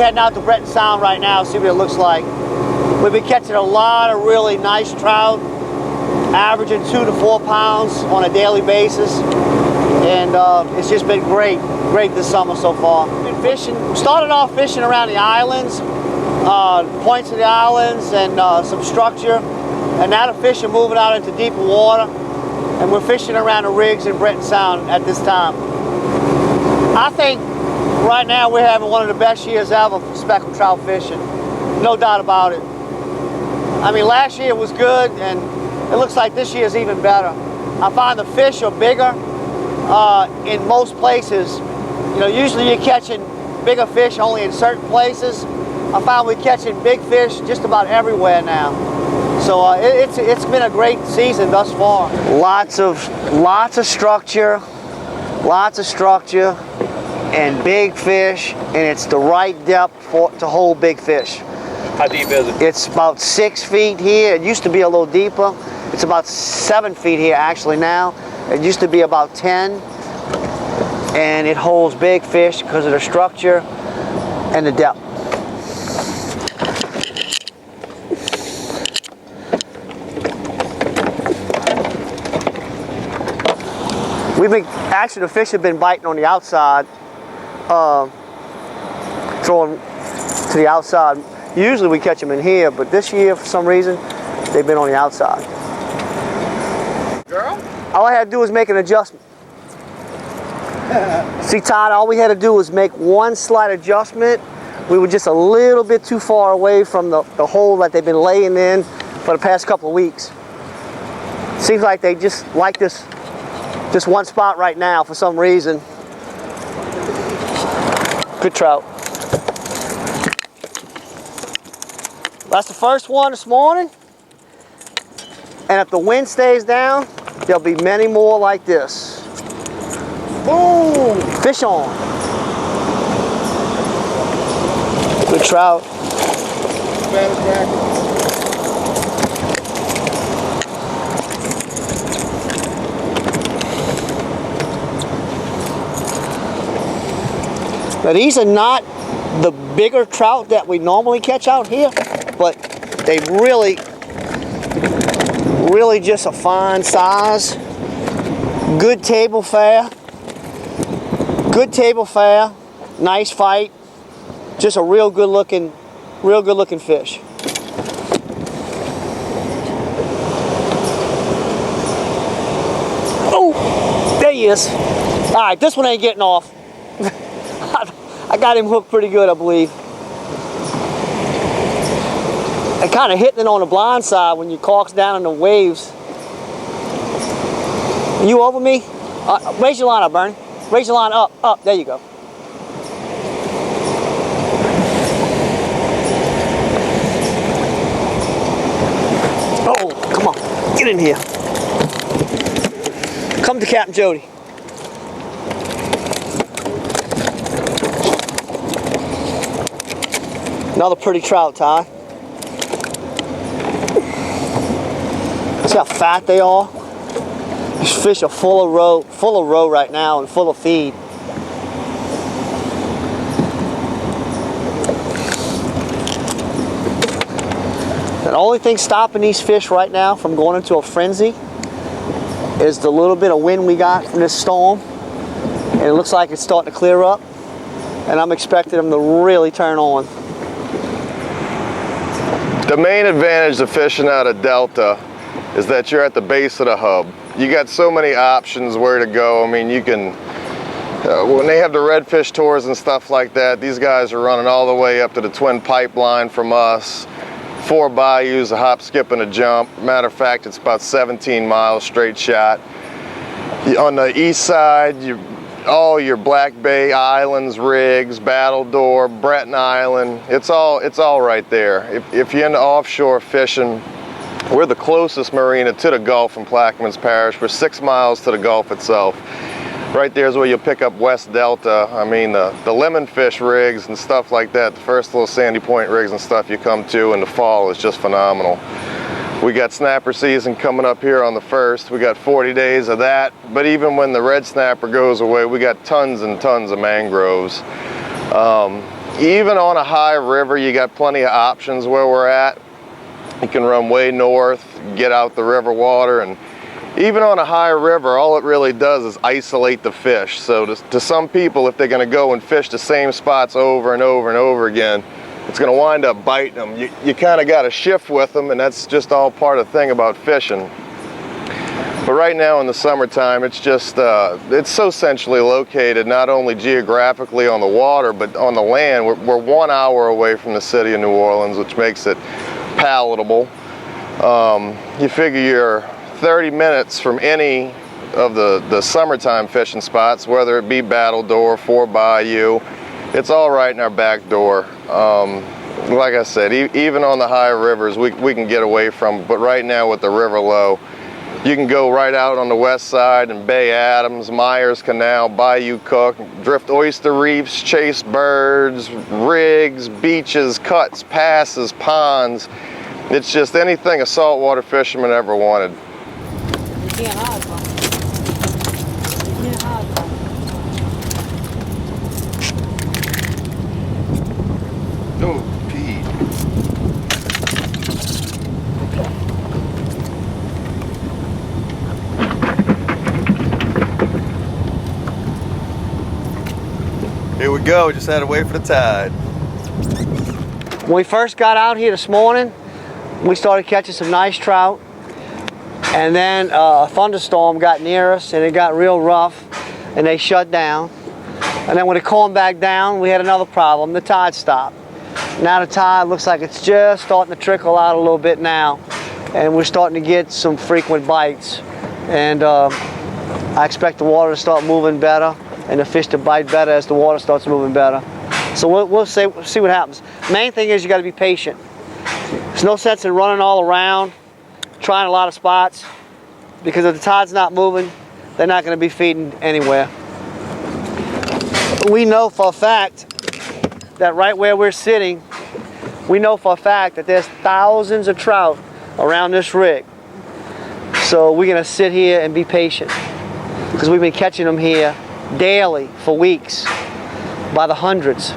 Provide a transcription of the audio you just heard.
heading out to Breton Sound right now, see what it looks like. We've been catching a lot of really nice trout, averaging 2 to 4 pounds on a daily basis. And it's just been great this summer so far. We've been fishing, started off fishing around the islands, points of the islands and some structure. And now the fish are moving out into deeper water. And we're fishing around the rigs in Breton Sound at this time. I think right now we're having one of the best years ever for speckled trout fishing. No doubt about it. I mean, last year was good, and it looks like this year is even better. I find the fish are bigger in most places. You know, usually you're catching bigger fish only in certain places. I find we're catching big fish just about everywhere now. So it's been a great season thus far. Lots of structure, and big fish, and it's the right depth to hold big fish. How deep is it? It's about 6 feet here. It used to be a little deeper. It's about 7 feet here actually now. It used to be about 10, and it holds big fish because of the structure and the depth. Actually the fish have been biting on the outside, throwing to the outside. Usually we catch them in here, but this year for some reason they've been on the outside. Girl? All I had to do was make an adjustment. See, Todd, all we had to do was make one slight adjustment. We were just a little bit too far away from the hole that they've been laying in for the past couple of weeks. Seems like they just like this one spot right now for some reason. Good trout. That's the first one this morning. And if the wind stays down, there'll be many more like this. Boom! Fish on. Good trout. Now these are not the bigger trout that we normally catch out here, but they really just a fine size. Good table fare. Nice fight. Just a real good looking fish. Oh, there he is. All right, this one ain't getting off. I got him hooked pretty good, I believe. And kind of hitting it on the blind side when you corks down in the waves. You over me? Raise your line up, Bernie. Raise your line up. There you go. Oh, come on. Get in here. Come to Captain Jody. Another pretty trout, Ty. See how fat they are? These fish are full of roe right now and full of feed. The only thing stopping these fish right now from going into a frenzy is the little bit of wind we got from this storm. And it looks like it's starting to clear up. And I'm expecting them to really turn on. The main advantage of fishing out of Delta is that you're at the base of the hub. You got so many options where to go. I mean, you can, when they have the redfish tours and stuff like that, these guys are running all the way up to the Twin Pipeline from us. 4 bayous, a hop, skip, and a jump. Matter of fact, it's about 17 miles straight shot. On the east side, all your Black Bay Islands, rigs, Battledore, Breton Island, it's all right there. If you're into offshore fishing, we're the closest marina to the Gulf in Plaquemines Parish. We're 6 miles to the Gulf itself. Right there is where you'll pick up West Delta. I mean, the lemon fish rigs and stuff like that, the first little sandy point rigs and stuff you come to in the fall is just phenomenal. We got snapper season coming up here on the 1st. We got 40 days of that. But even when the red snapper goes away, we got tons and tons of mangroves. even on a high river, you got plenty of options where we're at. You can run way north, get out the river water, and even on a high river, all it really does is isolate the fish. So to some people, if they're going to go and fish the same spots over and over and over again, it's going to wind up biting them. You kind of got to shift with them, and that's just all part of the thing about fishing. But right now in the summertime, it's just, it's so centrally located, not only geographically on the water, but on the land. We're 1 hour away from the city of New Orleans, which makes it palatable. You figure you're 30 minutes from any of the summertime fishing spots, whether it be Battledore, Fort Bayou. It's all right in our back door. Like I said, even on the high rivers, we can get away from it. But right now with the river low, you can go right out on the west side in Bay Adams, Myers Canal, Bayou Cook, drift oyster reefs, chase birds, rigs, beaches, cuts, passes, ponds. It's just anything a saltwater fisherman ever wanted. You can't hide from it. You can't hide from it. Oh, Pete. Here we go, just had to wait for the tide. When we first got out here this morning, we started catching some nice trout. And then a thunderstorm got near us and it got real rough and they shut down. And then when it calmed back down, we had another problem. The tide stopped. Now the tide looks like it's just starting to trickle out a little bit now. And we're starting to get some frequent bites. And I expect the water to start moving better and the fish to bite better as the water starts moving better. So we'll see what happens. Main thing is you got to be patient. There's no sense in running all around, trying a lot of spots, because if the tide's not moving, they're not going to be feeding anywhere. We know for a fact that right where we're sitting, we know for a fact that there's thousands of trout around this rig. So we're going to sit here and be patient, because we've been catching them here daily for weeks by the hundreds.